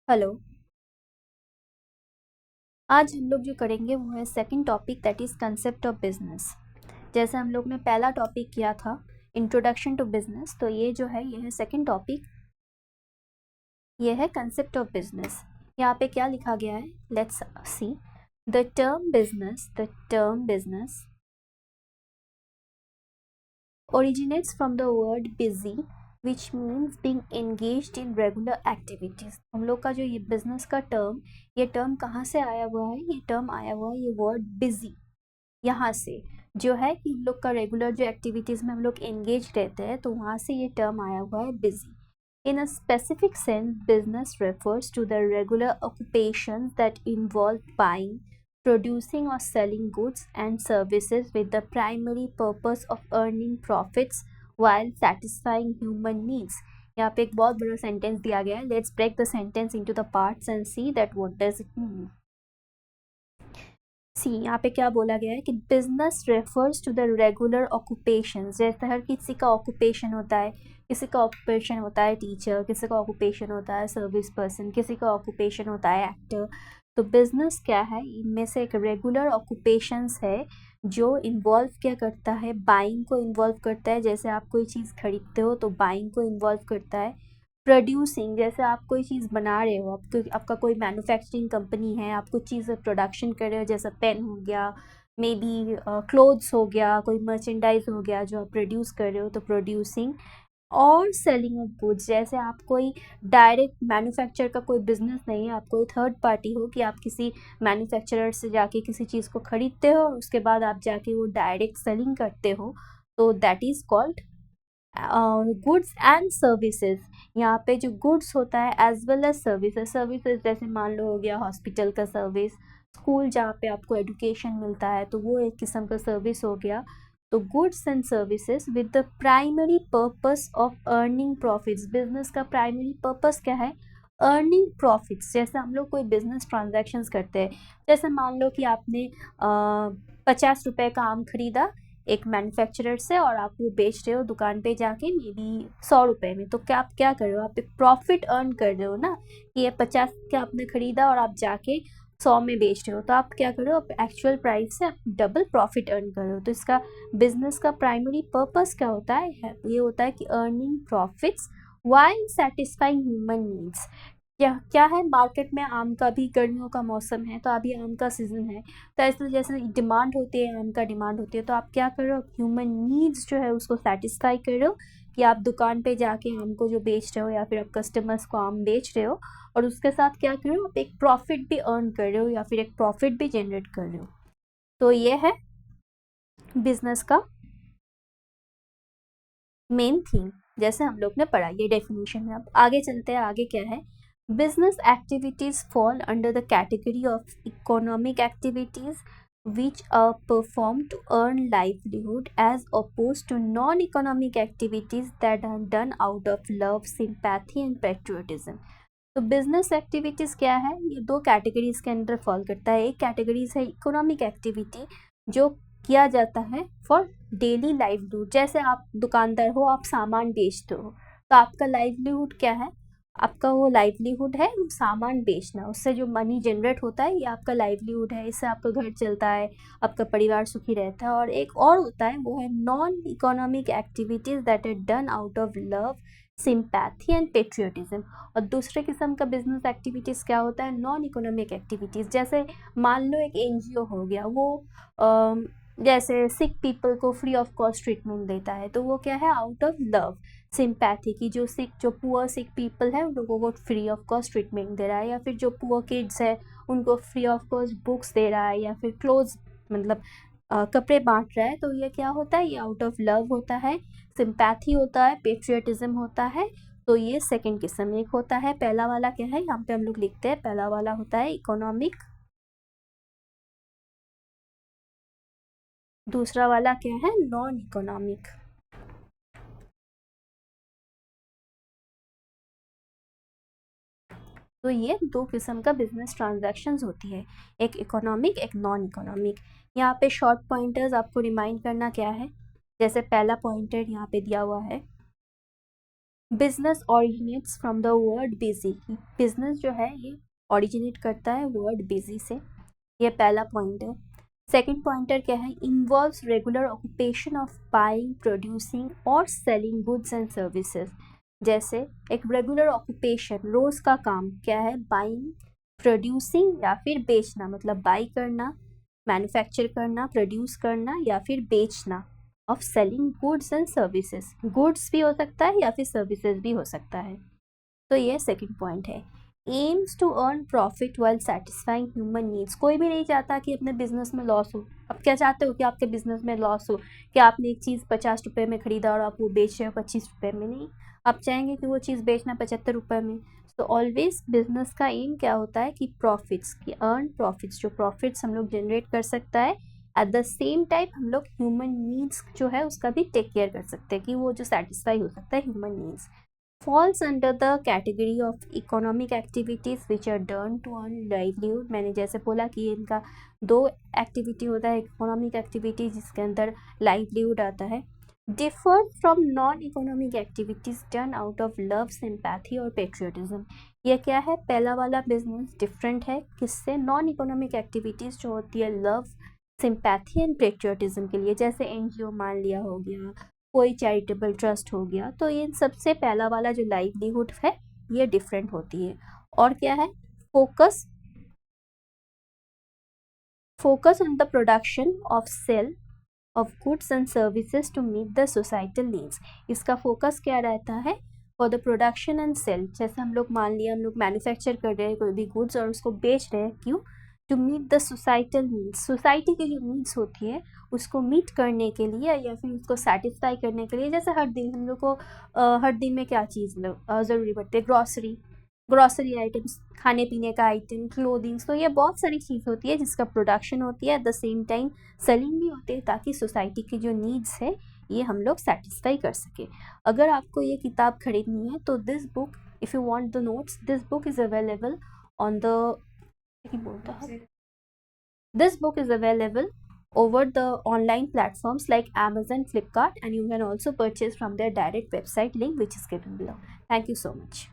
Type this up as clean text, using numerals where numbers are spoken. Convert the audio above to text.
Hello. आज हम लोग जो करेंगे वो है second topic, that is concept of business. जैसे हम लोग ने पहला टॉपिक किया था इंट्रोडक्शन टू बिजनेस, तो ये है सेकंड टॉपिक, ये है कंसेप्ट ऑफ बिजनेस। यहाँ पे क्या लिखा गया है, let's see. The term business originates from the word busy, which means being engaged in regular activities। हम लोग का जो ये बिजनेस का टर्म, ये टर्म कहाँ से आया हुआ है? ये टर्म आया हुआ है ये वर्ड बिजी यहाँ से, जो है कि हम लोग का रेगुलर जो एक्टिविटीज़ में हम लोग एंगेज रहते हैं, तो वहाँ से ये टर्म आया हुआ है busy. In a specific sense, business refers to the regular occupations that involve buying, producing or selling goods and services with the primary purpose of earning profits while satisfying human needs। यहाँ पे एक बहुत बड़ा sentence दिया गया है। Let's break the sentence into the parts and see that what does it mean. See, यहाँ पे क्या बोला गया है कि business refers to the regular occupation. जैसे हर किसी का ऑक्यूपेशन होता है, किसी का ऑक्यूपेशन होता है टीचर, किसी का ऑक्यूपेशन होता है सर्विस पर्सन, किसी का ऑक्यूपेशन होता है एक्टर। तो बिजनेस क्या है? इनमें से एक रेगुलर ऑक्यूपेशंस है जो इन्वॉल्व क्या करता है, बाइंग को इन्वॉल्व करता है। जैसे आप कोई चीज़ खरीदते हो तो बाइंग को इन्वॉल्व करता है। प्रोड्यूसिंग, जैसे आप कोई चीज़ बना रहे हो, आपका कोई मैन्युफैक्चरिंग कंपनी है, आप कुछ चीज़ प्रोडक्शन कर रहे हो, जैसा पेन हो गया, मे बी क्लोथ्स हो गया, कोई मर्चेंडाइज हो गया जो आप प्रोड्यूस कर रहे हो, तो प्रोड्यूसिंग। और सेलिंग ऑफ गुड्स, जैसे आप कोई डायरेक्ट मैन्युफैक्चर का कोई बिजनेस नहीं है, आप कोई थर्ड पार्टी हो कि आप किसी मैन्युफैक्चरर से जाके किसी चीज़ को खरीदते हो और उसके बाद आप जाके वो डायरेक्ट सेलिंग करते हो, तो that is called goods and services. यहाँ पे जो गुड्स होता है एज वेल एज सर्विसेज जैसे मान लो हो गया हॉस्पिटल का सर्विस, स्कूल जहाँ पे आपको एजुकेशन मिलता है, तो वो एक किस्म का सर्विस हो गया। तो goods and services with the primary purpose of earning profits. Business का प्राइमरी पर्पस क्या है? Earning profits. जैसे हम लोग कोई बिजनेस ट्रांजैक्शंस करते हैं, जैसे मान लो कि आपने 50 रुपये का आम खरीदा एक मैन्युफैक्चरर से और आप वो बेच रहे हो दुकान पे जाके मे बी 100 रुपये में, तो क्या आप क्या कर रहे हो? आप एक प्रॉफिट अर्न कर रहे हो ना, कि ये 50 का आपने खरीदा और आप जाके 100 में बेच रहे हो, तो आप क्या कर रहे हो? आप एक्चुअल प्राइस से आप डबल प्रॉफिट अर्न कर रहे हो। तो इसका बिजनेस का प्राइमरी पर्पस क्या होता है? ये होता है कि earning profits while satisfying human needs. क्या क्या है? मार्केट में आम का भी, गर्मियों का मौसम है तो अभी आम का सीज़न है, तो ऐसे जैसे डिमांड होती है, आम का डिमांड होती है, तो आप क्या कर रहे हो? ह्यूमन नीड्स जो है उसको सेटिस्फाई कर रहे हो, कि आप दुकान पे जाके आम को जो बेच रहे हो या फिर आप कस्टमर्स को आम बेच रहे हो, और उसके साथ क्या कर रहे हो? आप एक प्रॉफिट भी अर्न कर रहे हो या फिर एक प्रॉफिट भी जनरेट कर रहे हो। तो ये है बिजनेस का मेन थीम, जैसे हम लोग ने पढ़ा, ये डेफिनेशन है। अब आगे चलते हैं, आगे क्या है? Business activities fall under the category of economic activities which are performed to earn livelihood as opposed to non-economic activities that are done out of love, sympathy and patriotism। तो बिजनेस एक्टिविटीज़ क्या है? ये दो categories के अंदर fall करता है। एक कैटेगरीज है इकोनॉमिक एक्टिविटी, जो किया जाता है फॉर डेली लाइवलीहुड। जैसे आप दुकानदार हो, आप सामान बेचते हो, तो आपका लाइवलीहुड क्या है? आपका वो लाइवलीहुड है वो सामान बेचना, उससे जो मनी जनरेट होता है ये आपका लाइवलीहुड है, इससे आपका घर चलता है, आपका परिवार सुखी रहता है। और एक और होता है, वो है non economic activities that are done out of love, sympathy and patriotism. और दूसरे किस्म का बिजनेस एक्टिविटीज़ क्या होता है? Non economic activities. जैसे मान लो एक एनजीओ हो गया, वो जैसे सिक पीपल को फ्री ऑफ कॉस्ट ट्रीटमेंट देता है, तो वो क्या है? आउट ऑफ लव, सिंपैथी की, जो पुअर सिक पीपल है उन लोगों को फ्री ऑफ कॉस्ट ट्रीटमेंट दे रहा है, या फिर जो पुअर किड्स है उनको फ्री ऑफ कॉस्ट बुक्स दे रहा है, या फिर क्लोथ्स मतलब कपड़े बांट रहा है, तो ये क्या होता है? ये आउट ऑफ लव होता है, सिंपैथी होता है, पेट्रियटिज्म होता है। तो ये सेकंड किस्म एक होता है। पहला वाला क्या है? यहाँ पे हम लोग लिखते हैं, पहला वाला होता है इकोनॉमिक, दूसरा वाला क्या है? Non economic. तो ये दो किस्म का बिजनेस ट्रांजैक्शंस होती है, एक इकोनॉमिक, एक नॉन इकोनॉमिक। यहाँ पे शॉर्ट पॉइंटर्स आपको रिमाइंड करना क्या है? जैसे पहला पॉइंटर यहाँ पे दिया हुआ है, business originates from the word busy. Business जो है ये ऑरिजिनेट करता है वर्ड बिजी से, ये पहला पॉइंट है। सेकेंड पॉइंटर क्या है, involves regular occupation of buying, producing और सेलिंग गुड्स एंड सर्विसेज। जैसे एक रेगुलर ऑक्यूपेशन, रोज का काम क्या है, बाइंग, प्रोड्यूसिंग या फिर बेचना, मतलब बाई करना, मैन्युफैक्चर करना, प्रोड्यूस करना या फिर बेचना, of selling goods and services. Goods भी हो सकता है या फिर सर्विसेज भी हो सकता है। तो ये सेकंड पॉइंट है। Aims to earn profit while satisfying human needs. कोई भी नहीं चाहता कि अपने बिजनेस में लॉस हो। अब क्या चाहते हो कि आपके बिजनेस में लॉस हो, कि आपने एक चीज़ 50 रुपये में खरीदा और आप वो बेच रहे हो 25 रुपये में, नहीं, आप चाहेंगे कि वो चीज़ बेचना 75 रुपये में। तो ऑलवेज बिजनेस का एम क्या होता है कि प्रॉफिट्स, की अर्न प्रॉफिट्स, जो प्रॉफिट्स हम लोग जनरेट कर सकता है, एट द सेम टाइम हम लोग ह्यूमन नीड्स जो है उसका भी टेक केयर कर सकते हैं कि वो जो सेटिस्फाई हो सकता है human needs. falls under the category of economic activities which are done to earn livelihood। मैंने जैसे बोला कि इनका दो एक्टिविटी होता है, इकोनॉमिक एक्टिविटी जिसके अंदर लाइवलीहुड आता है। differ from non economic activities done out of love, sympathy और पेट्रियोटिज्म। ये क्या है, पहला वाला बिजनेस डिफरेंट है किससे, नॉन इकोनॉमिक एक्टिविटीज़ जो होती है लव, सिंपैथी एंड पेट्रियोटिज्म के लिए, जैसे एनजीओ मान लिया हो गया, कोई चैरिटेबल ट्रस्ट हो गया। तो ये सबसे पहला वाला जो लाइवलीहुड है ये डिफरेंट होती है। और क्या है, focus on the production of sale of goods and services to meet the societal needs. इसका फोकस क्या रहता है, for the production and sale. जैसे हम लोग मान लिया हम लोग मैन्युफैक्चर कर रहे हैं कोई भी गुड्स और उसको बेच रहे हैं, क्यों, to meet the societal needs. Society की जो नीड्स होती है उसको मीट करने के लिए या फिर उसको सेटिस्फाई करने के लिए। जैसे हर दिन हम लोग को हर दिन में क्या चीज़ ज़रूरी पड़ती है, ग्रॉसरी आइटम्स, खाने पीने का आइटम, क्लोथिंग्स। तो ये बहुत सारी चीज़ होती है जिसका प्रोडक्शन होती है, at the same time selling भी होती है, ताकि सोसाइटी की जो नीड्स है ये हम लोग सेटिस्फाई कर सके। अगर आपको ये किताब खरीदनी है तो this book, if you want the notes, this book is available on the, this book is available over the online platforms like Amazon, Flipkart, and you can also purchase from their direct website link which is given below. Thank you so much.